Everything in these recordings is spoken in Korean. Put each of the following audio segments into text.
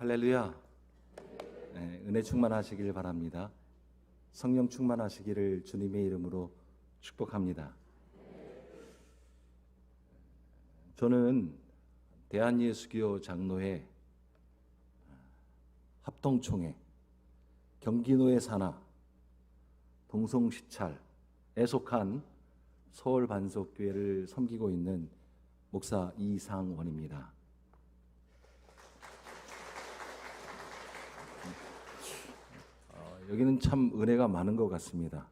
할렐루야. 네, 은혜 충만하시길 바랍니다. 성령 충만하시기를 주님의 이름으로 축복합니다. 저는 대한예수교 장로회 합동총회 경기도의 산하 동성시찰에 속한 서울반석교회를 섬기고 있는 목사 이상원입니다. 여기는 참 은혜가 많은 것 같습니다.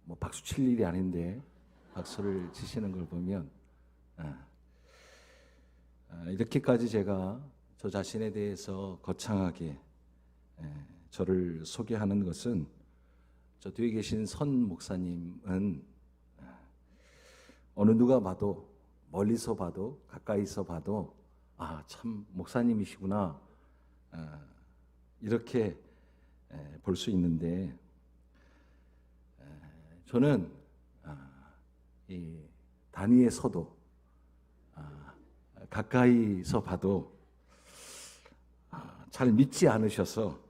뭐 박수 칠 일이 아닌데 박수를 치시는 걸 보면 이렇게까지 제가 저 자신에 대해서 거창하게 저를 소개하는 것은 저 뒤에 계신 선 목사님은 어느 누가 봐도 멀리서 봐도 가까이서 봐도 참 목사님이시구나 이렇게 볼 수 있는데 저는 이 단위에서도 가까이서 봐도 잘 믿지 않으셔서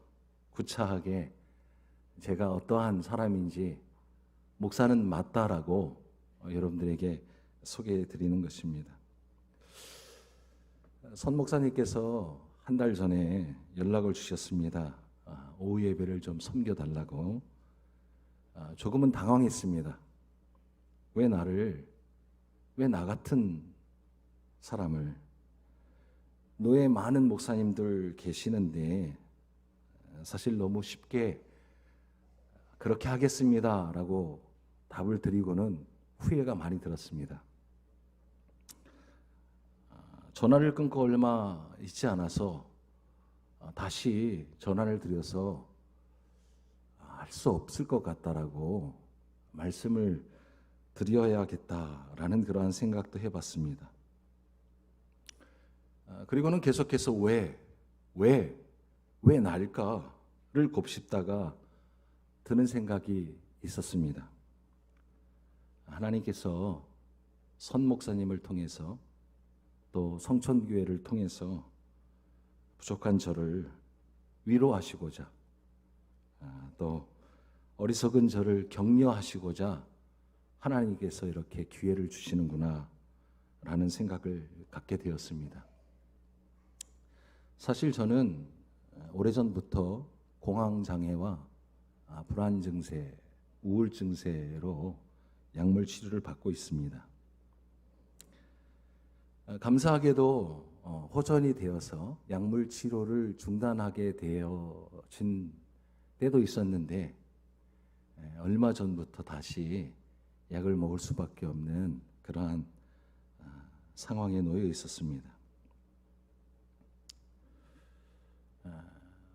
구차하게 제가 어떠한 사람인지 목사는 맞다라고 여러분들에게 소개해 드리는 것입니다. 선 목사님께서 한 달 전에 연락을 주셨습니다. 오후 예배를 좀 섬겨달라고. 조금은 당황했습니다. 왜 나 같은 사람을, 노예 많은 목사님들 계시는데 사실 너무 쉽게 그렇게 하겠습니다 라고 답을 드리고는 후회가 많이 들었습니다. 전화를 끊고 얼마 있지 않아서 다시 전화를 드려서 할 수 없을 것 같다라고 말씀을 드려야겠다라는 그러한 생각도 해봤습니다. 그리고는 계속해서 왜 나일까를 곱씹다가 드는 생각이 있었습니다. 하나님께서 선 목사님을 통해서 또 성천교회를 통해서 부족한 저를 위로하시고자 또 어리석은 저를 격려하시고자 하나님께서 이렇게 기회를 주시는구나 라는 생각을 갖게 되었습니다. 사실 저는 오래전부터 공황장애와 불안 증세, 우울 증세로 약물 치료를 받고 있습니다. 감사하게도 호전이 되어서 약물 치료를 중단하게 되어진 때도 있었는데 얼마 전부터 다시 약을 먹을 수밖에 없는 그러한 상황에 놓여 있었습니다.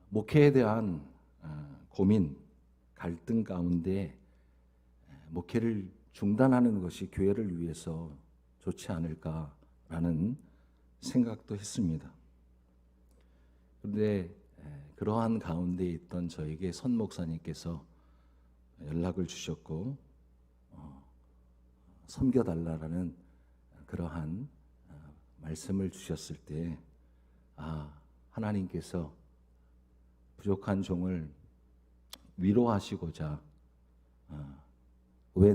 목회에 대한 고민, 갈등 가운데 목회를 중단하는 것이 교회를 위해서 좋지 않을까라는 생각도 했습니다. 그런데 그러한 가운데 있던 저에게 선 목사님께서 연락을 주셨고 섬겨달라는 그러한 말씀을 주셨을 때 하나님께서 부족한 종을 위로하시고자 왜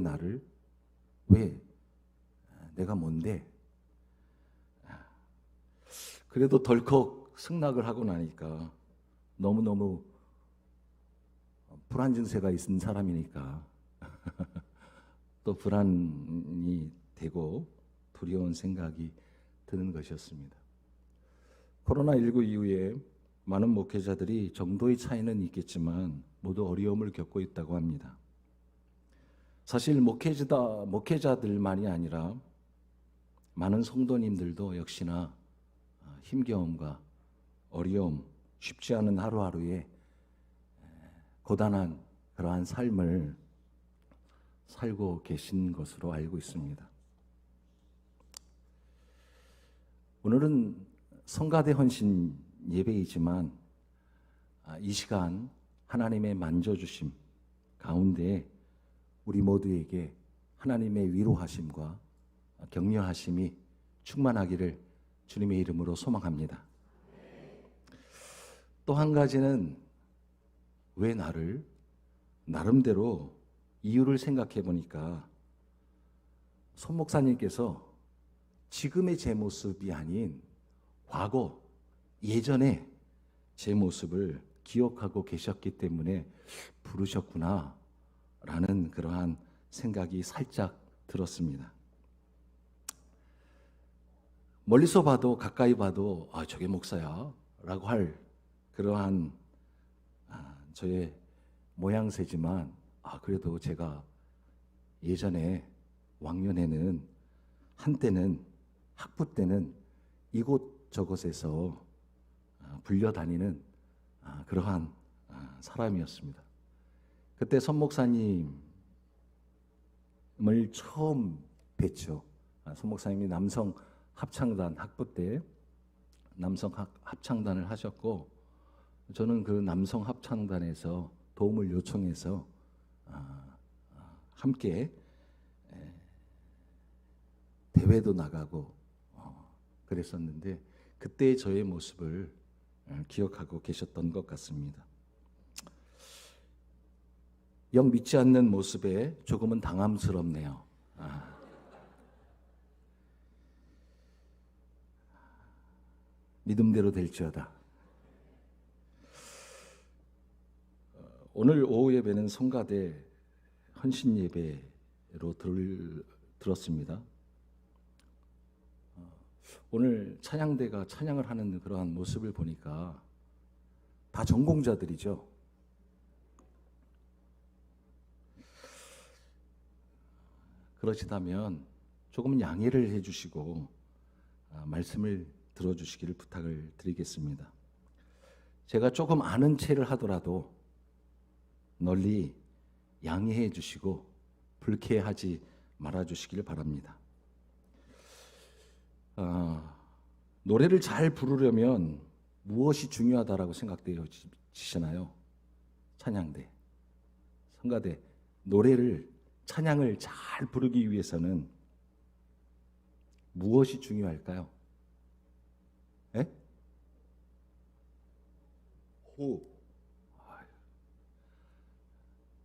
내가 뭔데? 그래도 덜컥 승낙을 하고 나니까 너무너무 불안 증세가 있는 사람이니까 또 불안이 되고 두려운 생각이 드는 것이었습니다. 코로나19 이후에 많은 목회자들이 정도의 차이는 있겠지만 모두 어려움을 겪고 있다고 합니다. 사실 목회자들만이 아니라 많은 성도님들도 역시나 힘겨움과 어려움, 쉽지 않은 하루하루에 고단한 그러한 삶을 살고 계신 것으로 알고 있습니다. 오늘은 성가대 헌신 예배이지만 이 시간 하나님의 만져주심 가운데 우리 모두에게 하나님의 위로하심과 격려하심이 충만하기를 주님의 이름으로 소망합니다. 또 한 가지는 왜 나를 나름대로 이유를 생각해 보니까 손 목사님께서 지금의 제 모습이 아닌 과거 예전에 제 모습을 기억하고 계셨기 때문에 부르셨구나 라는 그러한 생각이 살짝 들었습니다. 멀리서 봐도 가까이 봐도 저게 목사야 라고 할 그러한 저의 모양새지만 그래도 제가 예전에 왕년에는 한때는 학부 때는 이곳저곳에서 불려다니는 그러한 사람이었습니다. 그때 선 목사님을 처음 뵀죠. 선 목사님이 남성 합창단 학부 때 남성 합창단을 하셨고 저는 그 남성 합창단에서 도움을 요청해서 함께 대회도 나가고 그랬었는데 그때의 저의 모습을 기억하고 계셨던 것 같습니다. 영 믿지 않는 모습에 조금은 당황스럽네요. 믿음대로 될지어다. 오늘 오후 예배는 성가대 헌신 예배로 들었습니다. 오늘 찬양대가 찬양을 하는 그러한 모습을 보니까 다 전공자들이죠. 그러시다면 조금 양해를 해주시고 말씀을 들어주시기를 부탁을 드리겠습니다. 제가 조금 아는 체를 하더라도 널리 양해해 주시고 불쾌하지 말아 주시기를 바랍니다. 노래를 잘 부르려면 무엇이 중요하다라고 생각되어지시나요? 찬양대, 성가대, 노래를 찬양을 잘 부르기 위해서는 무엇이 중요할까요? 예? 호흡.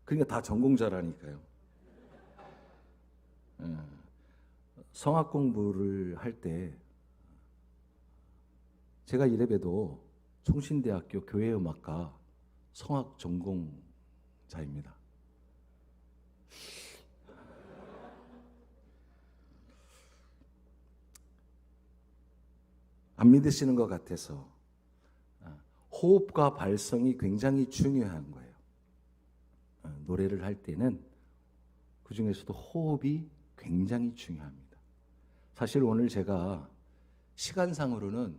그러니까 다 전공자라니까요. 성악 공부를 할 때 제가 이래봬도 총신대학교 교회음악과 성악 전공자입니다. 안 믿으시는 것 같아서 호흡과 발성이 굉장히 중요한 거예요. 노래를 할 때는 그 중에서도 호흡이 굉장히 중요합니다. 사실 오늘 제가 시간상으로는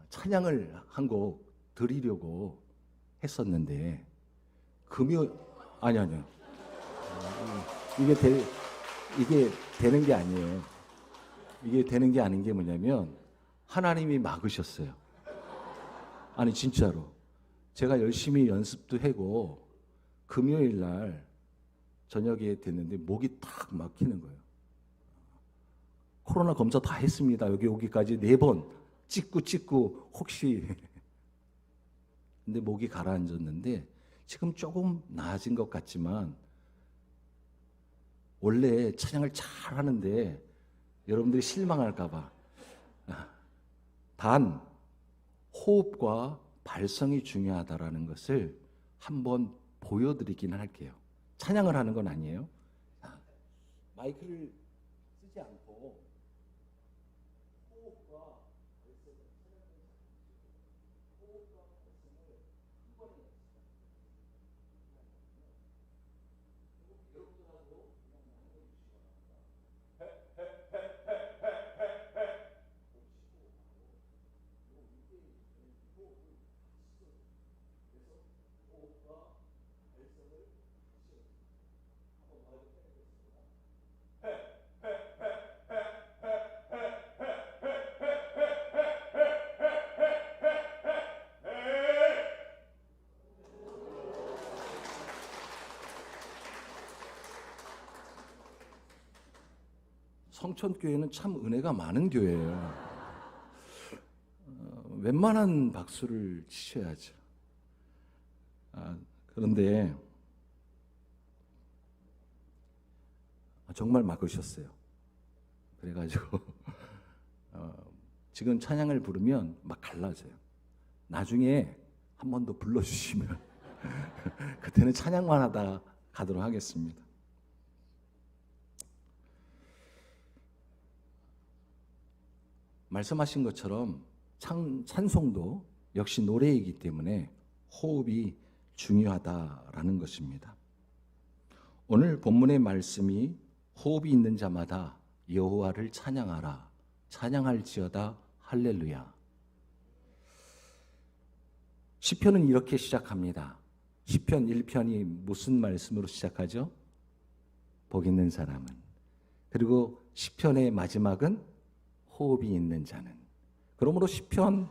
찬양을 한 곡 드리려고 했었는데 아니요. 이게 되는 게 아니에요. 이게 되는 게 아닌 게 뭐냐면 하나님이 막으셨어요. 아니 진짜로 제가 열심히 연습도 하고 금요일 날 저녁에 됐는데 목이 탁 막히는 거예요. 코로나 검사 다 했습니다. 여기 오기까지 4번 찍고 혹시 근데 목이 가라앉았는데 지금 조금 나아진 것 같지만 원래 찬양을 잘 하는데 여러분들이 실망할까 봐 단 호흡과 발성이 중요하다라는 것을 한번 보여드리기는 할게요. 찬양을 하는 건 아니에요. 마이크를 쓰지 않고 호흡과 발성을 한 번에 여러분들하고 성천교회는 참 은혜가 많은 교회예요. 웬만한 박수를 치셔야죠. 그런데 정말 막으셨어요. 그래가지고 지금 찬양을 부르면 막 갈라져요. 나중에 한 번 더 불러주시면 그때는 찬양만 하다 가도록 하겠습니다. 말씀하신 것처럼 찬송도 역시 노래이기 때문에 호흡이 중요하다라는 것입니다. 오늘 본문의 말씀이 호흡이 있는 자마다 여호와를 찬양하라, 찬양할지어다 할렐루야. 시편은 이렇게 시작합니다. 시편 1편이 무슨 말씀으로 시작하죠? 복 있는 사람은. 그리고 시편의 마지막은 호흡이 있는 자는. 그러므로 시편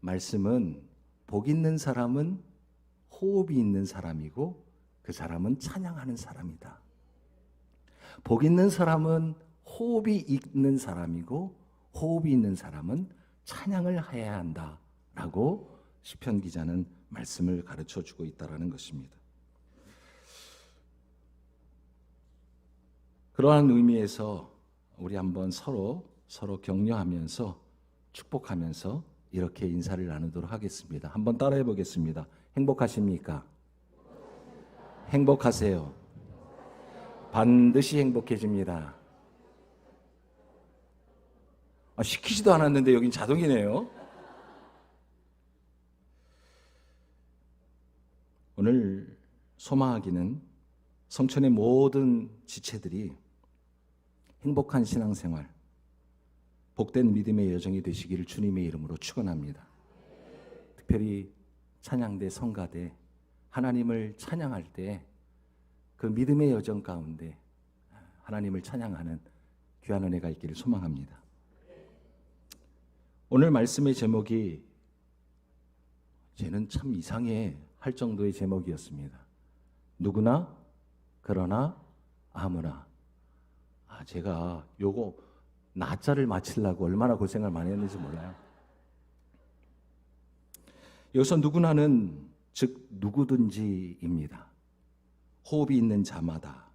말씀은 복 있는 사람은 호흡이 있는 사람이고 그 사람은 찬양하는 사람이다. 복 있는 사람은 호흡이 있는 사람이고 호흡이 있는 사람은 찬양을 해야 한다라고 시편 기자는 말씀을 가르쳐 주고 있다라는 것입니다. 그러한 의미에서 우리 한번 서로 격려하면서 축복하면서 이렇게 인사를 나누도록 하겠습니다. 한번 따라해 보겠습니다. 행복하십니까? 행복하세요. 반드시 행복해집니다. 시키지도 않았는데 여긴 자동이네요. 오늘 소망하기는 성천의 모든 지체들이 행복한 신앙생활, 복된 믿음의 여정이 되시기를 주님의 이름으로 축원합니다. 특별히 찬양대, 성가대, 하나님을 찬양할 때 그 믿음의 여정 가운데 하나님을 찬양하는 귀한 은혜가 있기를 소망합니다. 오늘 말씀의 제목이 쟤는 참 이상해 할 정도의 제목이었습니다. 누구나 그러나 아무나. 제가 요거 나자를 맞추려고 얼마나 고생을 많이 했는지 몰라요. 여기서 누구나는 즉 누구든지입니다. 호흡이 있는 자마다,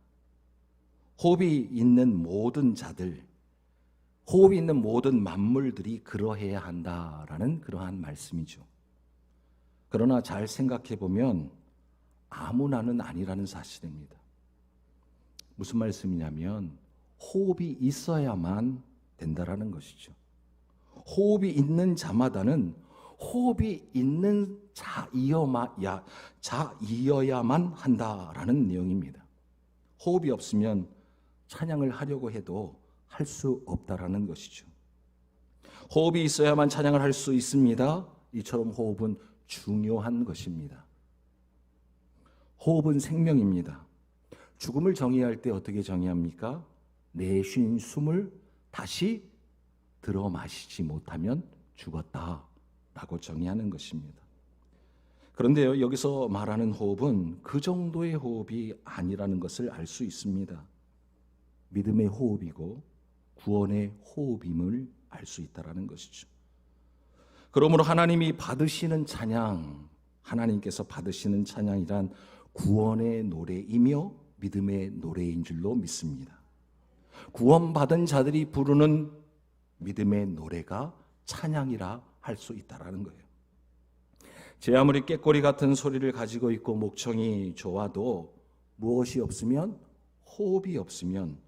호흡이 있는 모든 자들, 호흡이 있는 모든 만물들이 그러해야 한다라는 그러한 말씀이죠. 그러나 잘 생각해 보면 아무나는 아니라는 사실입니다. 무슨 말씀이냐면 호흡이 있어야만 된다라는 것이죠. 호흡이 있는 자마다는 호흡이 있는 자이어야만 한다라는 내용입니다. 호흡이 없으면 찬양을 하려고 해도 할 수 없다라는 것이죠. 호흡이 있어야만 찬양을 할 수 있습니다. 이처럼 호흡은 중요한 것입니다. 호흡은 생명입니다. 죽음을 정의할 때 어떻게 정의합니까? 내쉰 숨을 다시 들어 마시지 못하면 죽었다라고 정의하는 것입니다. 그런데요, 여기서 말하는 호흡은 그 정도의 호흡이 아니라는 것을 알 수 있습니다. 믿음의 호흡이고 구원의 호흡임을 알 수 있다는 것이죠. 그러므로 하나님이 받으시는 찬양, 하나님께서 받으시는 찬양이란 구원의 노래이며 믿음의 노래인 줄로 믿습니다. 구원받은 자들이 부르는 믿음의 노래가 찬양이라 할 수 있다는 거예요. 제 아무리 꾀꼬리 같은 소리를 가지고 있고 목청이 좋아도 무엇이 없으면, 호흡이 없으면,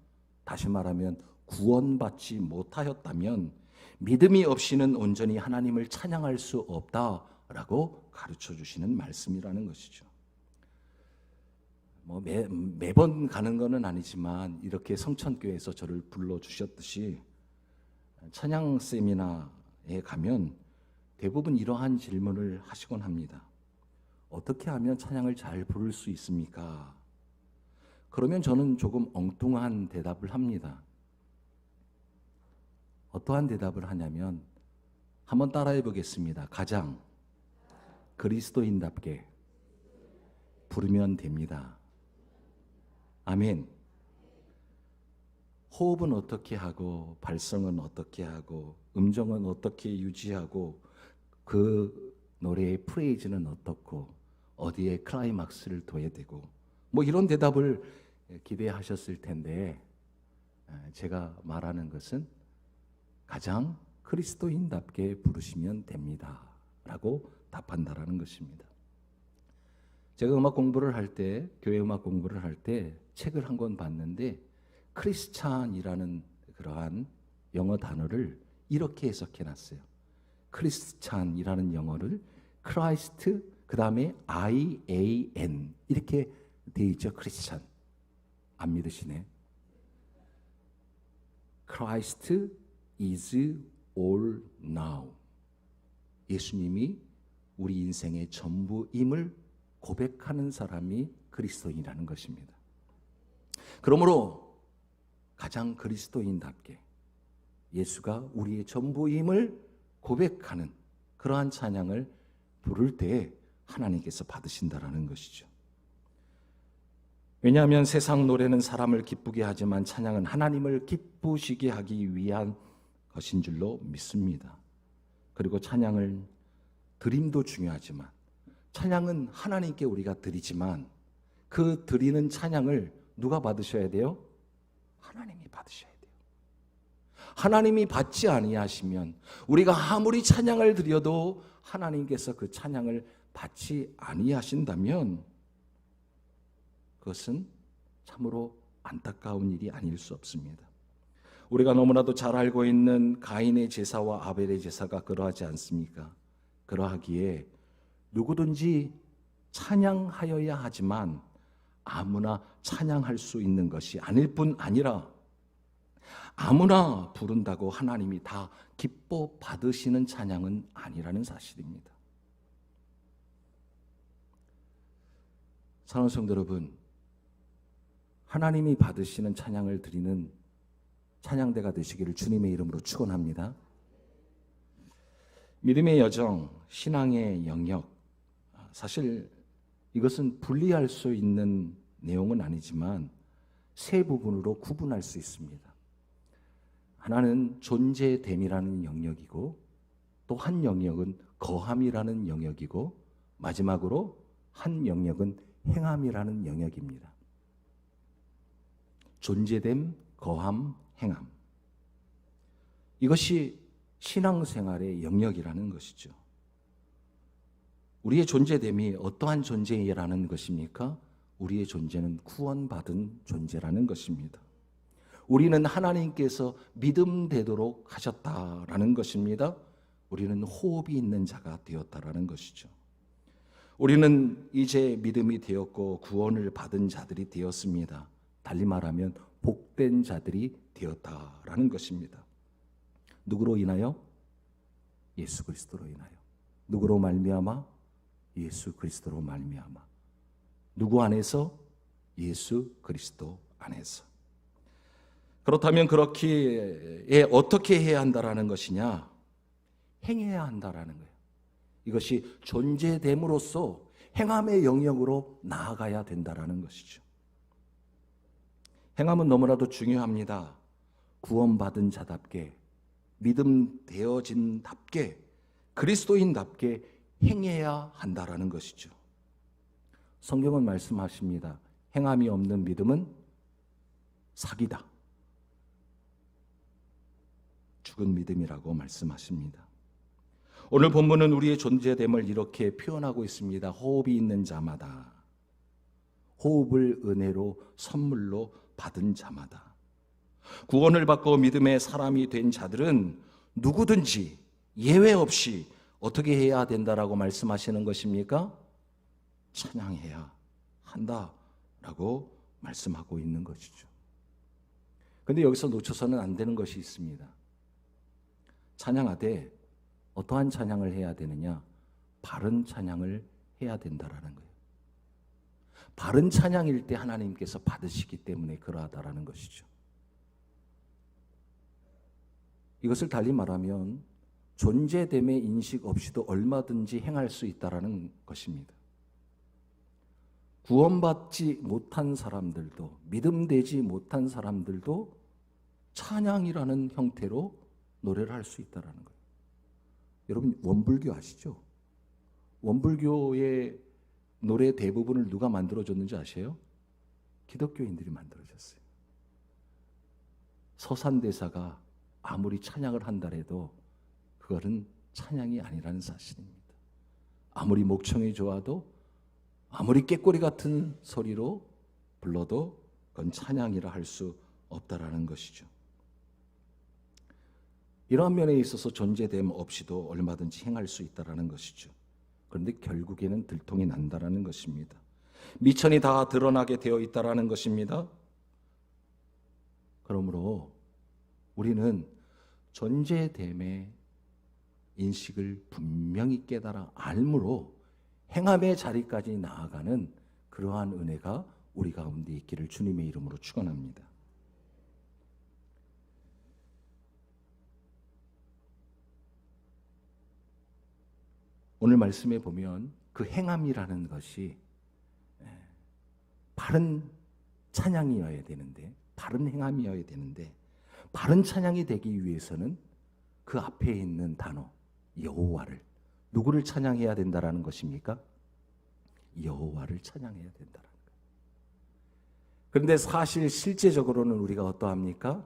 다시 말하면 구원받지 못하였다면 믿음이 없이는 온전히 하나님을 찬양할 수 없다라고 가르쳐 주시는 말씀이라는 것이죠. 매번 가는 것은 아니지만 이렇게 성천교회에서 저를 불러주셨듯이 찬양 세미나에 가면 대부분 이러한 질문을 하시곤 합니다. 어떻게 하면 찬양을 잘 부를 수 있습니까? 그러면 저는 조금 엉뚱한 대답을 합니다. 어떠한 대답을 하냐면 한번 따라해 보겠습니다. 가장 그리스도인답게 부르면 됩니다. 아멘. 호흡은 어떻게 하고 발성은 어떻게 하고 음정은 어떻게 유지하고 그 노래의 프레이즈는 어떻고 어디에 클라이막스를 둬야 되고 뭐 이런 대답을 기대하셨을 텐데 제가 말하는 것은 가장 그리스도인답게 부르시면 됩니다 라고 답한다라는 것입니다. 제가 음악 공부를 할 때, 교회 음악 공부를 할 때 책을 한 권 봤는데 크리스찬이라는 그러한 영어 단어를 이렇게 해석해 놨어요. 크리스찬이라는 영어를 크라이스트 그 다음에 IAN 이렇게 되어 있죠. 크리스찬. 안 믿으시네. Christ is all now. 예수님이 우리 인생의 전부임을 고백하는 사람이 그리스도인이라는 것입니다. 그러므로 가장 그리스도인답게 예수가 우리의 전부임을 고백하는 그러한 찬양을 부를 때 하나님께서 받으신다라는 것이죠. 왜냐하면 세상 노래는 사람을 기쁘게 하지만 찬양은 하나님을 기쁘시게 하기 위한 것인 줄로 믿습니다. 그리고 찬양을 드림도 중요하지만 찬양은 하나님께 우리가 드리지만 그 드리는 찬양을 누가 받으셔야 돼요? 하나님이 받으셔야 돼요. 하나님이 받지 아니하시면 우리가 아무리 찬양을 드려도 하나님께서 그 찬양을 받지 아니하신다면 그것은 참으로 안타까운 일이 아닐 수 없습니다. 우리가 너무나도 잘 알고 있는 가인의 제사와 아벨의 제사가 그러하지 않습니까? 그러하기에 누구든지 찬양하여야 하지만 아무나 찬양할 수 있는 것이 아닐 뿐 아니라 아무나 부른다고 하나님이 다 기뻐 받으시는 찬양은 아니라는 사실입니다. 사랑하는 성도 여러분, 하나님이 받으시는 찬양을 드리는 찬양대가 되시기를 주님의 이름으로 축원합니다. 믿음의 여정, 신앙의 영역, 사실 이것은 분리할 수 있는 내용은 아니지만 세 부분으로 구분할 수 있습니다. 하나는 존재됨이라는 영역이고 또 한 영역은 거함이라는 영역이고 마지막으로 한 영역은 행함이라는 영역입니다. 존재됨, 거함, 행함. 이것이 신앙생활의 영역이라는 것이죠. 우리의 존재됨이 어떠한 존재라는 것입니까? 우리의 존재는 구원받은 존재라는 것입니다. 우리는 하나님께서 믿음되도록 하셨다라는 것입니다. 우리는 호흡이 있는 자가 되었다라는 것이죠. 우리는 이제 믿음이 되었고 구원을 받은 자들이 되었습니다. 달리 말하면 복된 자들이 되었다라는 것입니다. 누구로 인하여? 예수 그리스도로 인하여. 누구로 말미암아? 예수 그리스도로 말미암아. 누구 안에서? 예수 그리스도 안에서. 그렇다면 그렇게 어떻게 해야 한다라는 것이냐? 행해야 한다라는 거예요. 이것이 존재됨으로써 행함의 영역으로 나아가야 된다라는 것이죠. 행함은 너무나도 중요합니다. 구원받은 자답게, 믿음되어진답게, 그리스도인답게 행해야 한다라는 것이죠. 성경은 말씀하십니다. 행함이 없는 믿음은 사기다. 죽은 믿음이라고 말씀하십니다. 오늘 본문은 우리의 존재됨을 이렇게 표현하고 있습니다. 호흡이 있는 자마다, 호흡을 은혜로 선물로 받은 자마다. 구원을 받고 믿음의 사람이 된 자들은 누구든지 예외 없이 어떻게 해야 된다라고 말씀하시는 것입니까? 찬양해야 한다라고 말씀하고 있는 것이죠. 그런데 여기서 놓쳐서는 안 되는 것이 있습니다. 찬양하되 어떠한 찬양을 해야 되느냐? 바른 찬양을 해야 된다라는 거예요. 바른 찬양일 때 하나님께서 받으시기 때문에 그러하다라는 것이죠. 이것을 달리 말하면 존재됨의 인식 없이도 얼마든지 행할 수 있다라는 것입니다. 구원받지 못한 사람들도, 믿음되지 못한 사람들도 찬양이라는 형태로 노래를 할 수 있다라는 거예요. 여러분 원불교 아시죠? 원불교의 노래 대부분을 누가 만들어줬는지 아세요? 기독교인들이 만들어줬어요. 서산대사가 아무리 찬양을 한다래도 그거는 찬양이 아니라는 사실입니다. 아무리 목청이 좋아도 아무리 꾀꼬리 같은 소리로 불러도 그건 찬양이라 할 수 없다라는 것이죠. 이러한 면에 있어서 존재됨 없이도 얼마든지 행할 수 있다라는 것이죠. 그런데 결국에는 들통이 난다라는 것입니다. 미천이 다 드러나게 되어 있다라는 것입니다. 그러므로 우리는 존재됨의 인식을 분명히 깨달아 알므로 행함의 자리까지 나아가는 그러한 은혜가 우리 가운데 있기를 주님의 이름으로 축원합니다. 오늘 말씀에 보면 그 행함이라는 것이 바른 찬양이어야 되는데, 바른 행함이어야 되는데, 바른 찬양이 되기 위해서는 그 앞에 있는 단어 여호와를, 누구를 찬양해야 된다라는 것입니까? 여호와를 찬양해야 된다라는 거예요. 그런데 사실 실제적으로는 우리가 어떠합니까?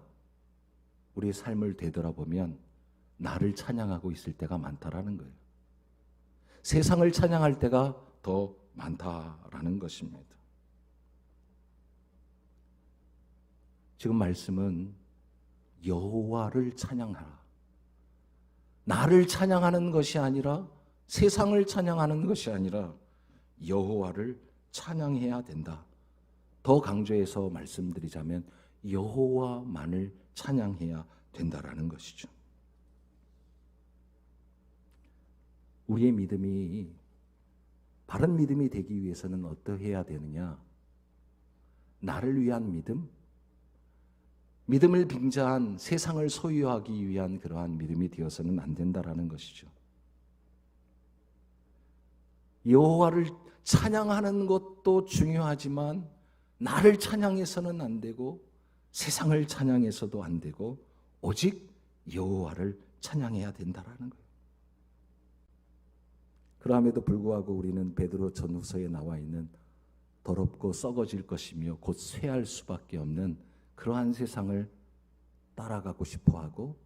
우리의 삶을 되돌아보면 나를 찬양하고 있을 때가 많다라는 거예요. 세상을 찬양할 때가 더 많다라는 것입니다. 지금 말씀은 여호와를 찬양하라. 나를 찬양하는 것이 아니라, 세상을 찬양하는 것이 아니라 여호와를 찬양해야 된다. 더 강조해서 말씀드리자면 여호와만을 찬양해야 된다라는 것이죠. 우리의 믿음이 바른 믿음이 되기 위해서는 어떠해야 되느냐? 나를 위한 믿음, 믿음을 빙자한 세상을 소유하기 위한 그러한 믿음이 되어서는 안 된다라는 것이죠. 여호와를 찬양하는 것도 중요하지만 나를 찬양해서는 안 되고 세상을 찬양해서도 안 되고 오직 여호와를 찬양해야 된다라는 거예요. 그럼에도 불구하고 우리는 베드로 전후서에 나와 있는 더럽고 썩어질 것이며 곧 쇠할 수밖에 없는 그러한 세상을 따라가고 싶어하고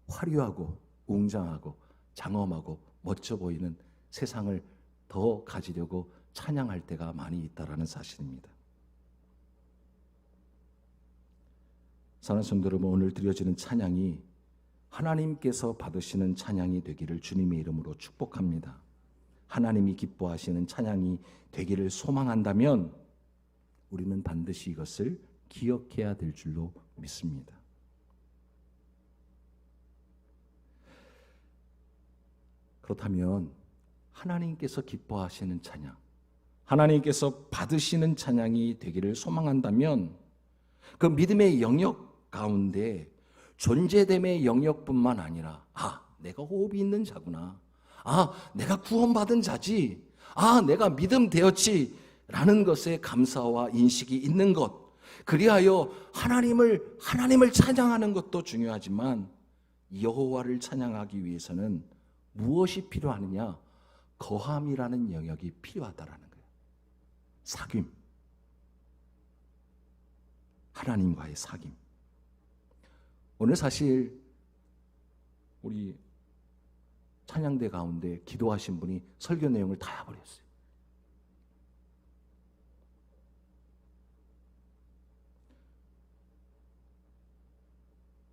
화려하고 웅장하고 장엄하고 멋져 보이는 세상을 더 가지려고 찬양할 때가 많이 있다라는 사실입니다. 사랑하는 성도 여러분, 오늘 드려지는 찬양이 하나님께서 받으시는 찬양이 되기를 주님의 이름으로 축복합니다. 하나님이 기뻐하시는 찬양이 되기를 소망한다면 우리는 반드시 이것을 기억해야 될 줄로 믿습니다. 그렇다면 하나님께서 기뻐하시는 찬양, 하나님께서 받으시는 찬양이 되기를 소망한다면 그 믿음의 영역 가운데 존재됨의 영역뿐만 아니라 내가 호흡이 있는 자구나, 내가 구원받은 자지, 내가 믿음 되었지 라는 것에 감사와 인식이 있는 것, 그리하여 하나님을 찬양하는 것도 중요하지만 여호와를 찬양하기 위해서는 무엇이 필요하느냐? 거함이라는 영역이 필요하다라는 거예요. 사귐, 하나님과의 사귐. 오늘 사실 우리 찬양대 가운데 기도하신 분이 설교 내용을 다 버렸어요.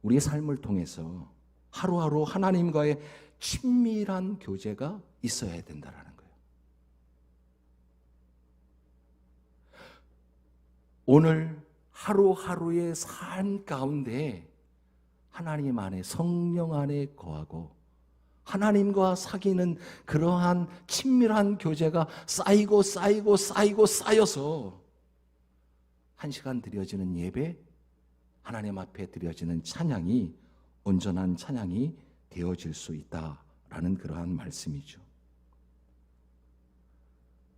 우리의 삶을 통해서 하루하루 하나님과의 친밀한 교제가 있어야 된다는 거예요. 오늘 하루하루의 삶 가운데 하나님 안에, 성령 안에 거하고 하나님과 사귀는 그러한 친밀한 교제가 쌓여서 한 시간 드려지는 예배, 하나님 앞에 드려지는 찬양이 온전한 찬양이 되어질 수 있다라는 그러한 말씀이죠.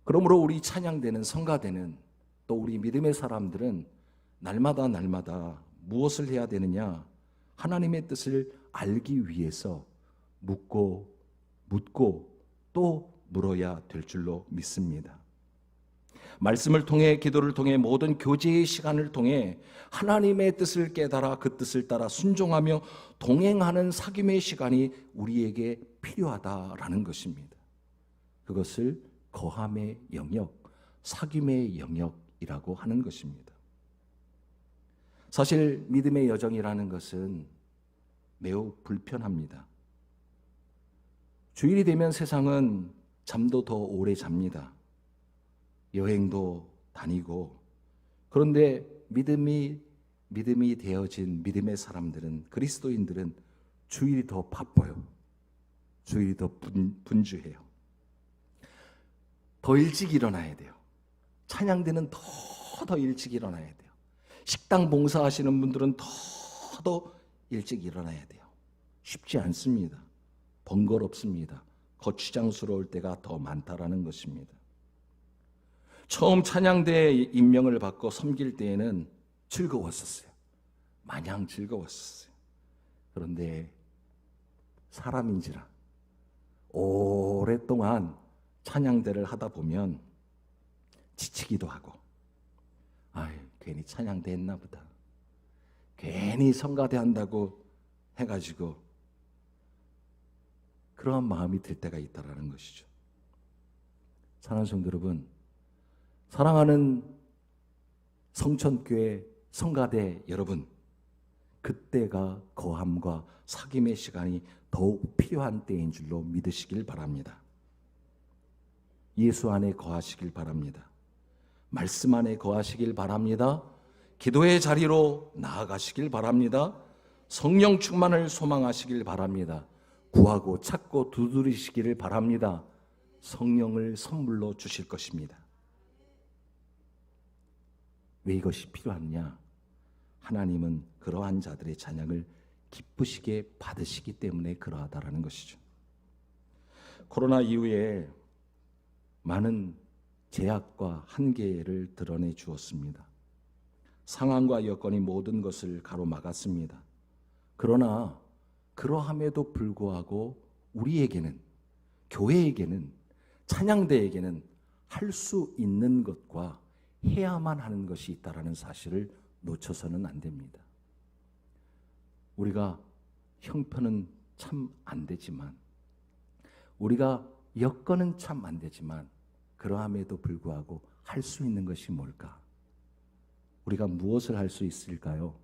그러므로 우리 찬양되는, 성가되는 또 우리 믿음의 사람들은 날마다 무엇을 해야 되느냐? 하나님의 뜻을 알기 위해서 묻고 묻고 또 물어야 될 줄로 믿습니다. 말씀을 통해, 기도를 통해, 모든 교제의 시간을 통해 하나님의 뜻을 깨달아 그 뜻을 따라 순종하며 동행하는 사귐의 시간이 우리에게 필요하다라는 것입니다. 그것을 거함의 영역, 사귐의 영역이라고 하는 것입니다. 사실 믿음의 여정이라는 것은 매우 불편합니다. 주일이 되면 세상은 잠도 더 오래 잡니다. 여행도 다니고. 그런데 믿음이 되어진 믿음의 사람들은, 그리스도인들은 주일이 더 바빠요. 주일이 더 분주해요. 더 일찍 일어나야 돼요. 찬양대는 더 일찍 일어나야 돼요. 식당 봉사하시는 분들은 더 일찍 일어나야 돼요. 쉽지 않습니다. 번거롭습니다. 거추장스러울 때가 더 많다라는 것입니다. 처음 찬양대에 임명을 받고 섬길 때에는 즐거웠었어요. 마냥 즐거웠었어요. 그런데 사람인지라 오랫동안 찬양대를 하다 보면 지치기도 하고, 괜히 찬양대 했나 보다, 괜히 성가대 한다고 해가지고 그러한 마음이 들 때가 있다라는 것이죠. 사랑하는 성도 여러분, 사랑하는 성천교회 성가대 여러분, 그때가 거함과 사귐의 시간이 더욱 필요한 때인 줄로 믿으시길 바랍니다. 예수 안에 거하시길 바랍니다. 말씀 안에 거하시길 바랍니다. 기도의 자리로 나아가시길 바랍니다. 성령 충만을 소망하시길 바랍니다. 구하고 찾고 두드리시기를 바랍니다. 성령을 선물로 주실 것입니다. 왜 이것이 필요하느냐? 하나님은 그러한 자들의 찬양을 기쁘시게 받으시기 때문에 그러하다라는 것이죠. 코로나 이후에 많은 제약과 한계를 드러내 주었습니다. 상황과 여건이 모든 것을 가로막았습니다. 그러나 그러함에도 불구하고 우리에게는, 교회에게는, 찬양대에게는 할 수 있는 것과 해야만 하는 것이 있다라는 사실을 놓쳐서는 안 됩니다. 우리가 형편은 참 안 되지만, 우리가 여건은 참 안 되지만, 그러함에도 불구하고 할 수 있는 것이 뭘까? 우리가 무엇을 할 수 있을까요?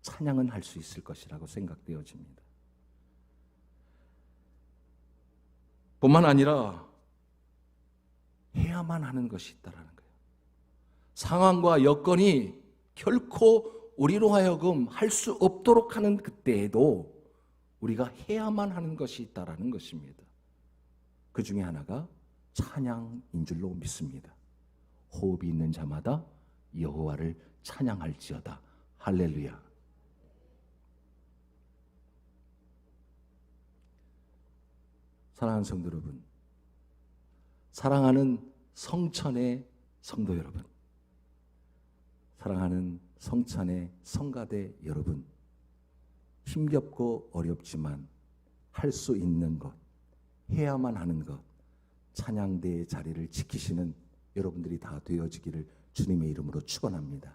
찬양은 할 수 있을 것이라고 생각되어집니다. 뿐만 아니라 해야만 하는 것이 있다라는 거예요. 상황과 여건이 결코 우리로 하여금 할 수 없도록 하는 그때에도 우리가 해야만 하는 것이 있다라는 것입니다. 그 중에 하나가 찬양인 줄로 믿습니다. 호흡이 있는 자마다 여호와를 찬양할지어다. 할렐루야. 사랑하는 성도 여러분, 사랑하는 성천의 성도 여러분, 사랑하는 성찬의 성가대 여러분, 힘겹고 어렵지만 할 수 있는 것, 해야만 하는 것, 찬양대의 자리를 지키시는 여러분들이 다 되어지기를 주님의 이름으로 축원합니다.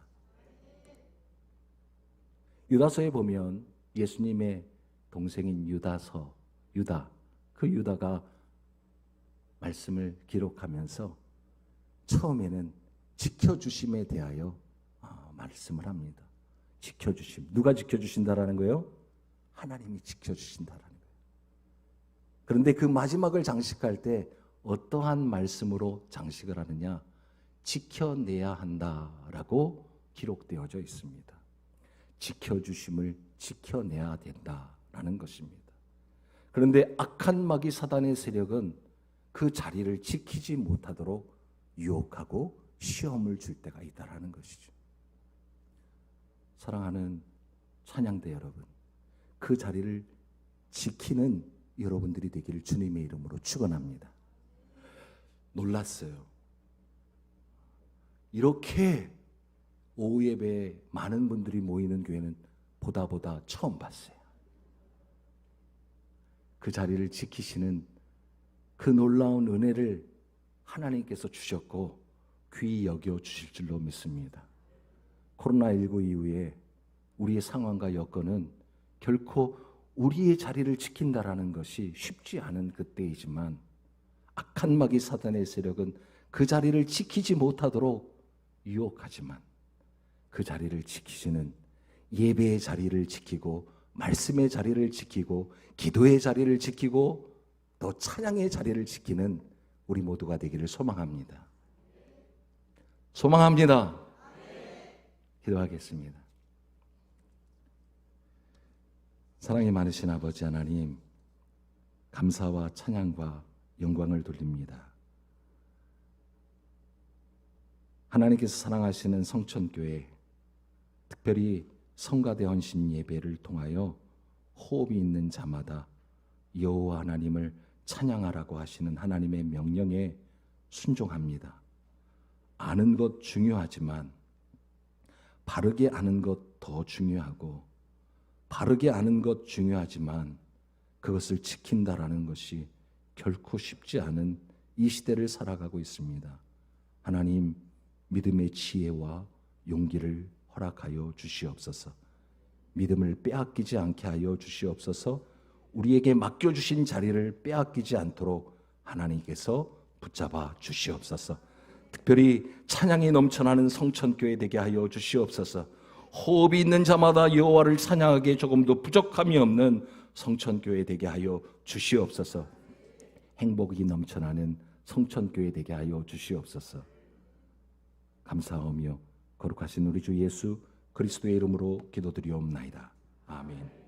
유다서에 보면 예수님의 동생인 유다, 그 유다가 말씀을 기록하면서 처음에는 지켜주심에 대하여 말씀을 합니다. 지켜주심. 누가 지켜주신다라는 거예요? 하나님이 지켜주신다라는 거예요. 그런데 그 마지막을 장식할 때 어떠한 말씀으로 장식을 하느냐? 지켜내야 한다라고 기록되어져 있습니다. 지켜주심을 지켜내야 된다라는 것입니다. 그런데 악한 마귀 사단의 세력은 그 자리를 지키지 못하도록 유혹하고 시험을 줄 때가 있다라는 것이죠. 사랑하는 찬양대 여러분, 그 자리를 지키는 여러분들이 되기를 주님의 이름으로 축원합니다. 놀랐어요. 이렇게 오후 예배에 많은 분들이 모이는 교회는 보다 처음 봤어요. 그 자리를 지키시는 그 놀라운 은혜를 하나님께서 주셨고 귀히 여겨 주실 줄로 믿습니다. 코로나19 이후에 우리의 상황과 여건은 결코 우리의 자리를 지킨다라는 것이 쉽지 않은 그때이지만 악한 마귀 사단의 세력은 그 자리를 지키지 못하도록 유혹하지만 그 자리를 지키시는 예배의 자리를 지키고 말씀의 자리를 지키고 기도의 자리를 지키고 또 찬양의 자리를 지키는 우리 모두가 되기를 소망합니다. 소망합니다. 기도하겠습니다. 사랑이 많으신 아버지 하나님, 감사와 찬양과 영광을 돌립니다. 하나님께서 사랑하시는 성천교회, 특별히 성가대 헌신 예배를 통하여 호흡이 있는 자마다 여호와 하나님을 찬양하라고 하시는 하나님의 명령에 순종합니다. 아는 것 중요하지만 바르게 아는 것 더 중요하고, 바르게 아는 것 중요하지만 그것을 지킨다라는 것이 결코 쉽지 않은 이 시대를 살아가고 있습니다. 하나님, 믿음의 지혜와 용기를 허락하여 주시옵소서. 믿음을 빼앗기지 않게 하여 주시옵소서. 우리에게 맡겨주신 자리를 빼앗기지 않도록 하나님께서 붙잡아 주시옵소서. 특별히 찬양이 넘쳐나는 성천교회 되게 하여 주시옵소서. 호흡이 있는 자마다 여호와를 찬양하기에 조금도 부족함이 없는 성천교회 되게 하여 주시옵소서. 행복이 넘쳐나는 성천교회 되게 하여 주시옵소서. 감사하며 거룩하신 우리 주 예수 그리스도의 이름으로 기도드리옵나이다. 아멘.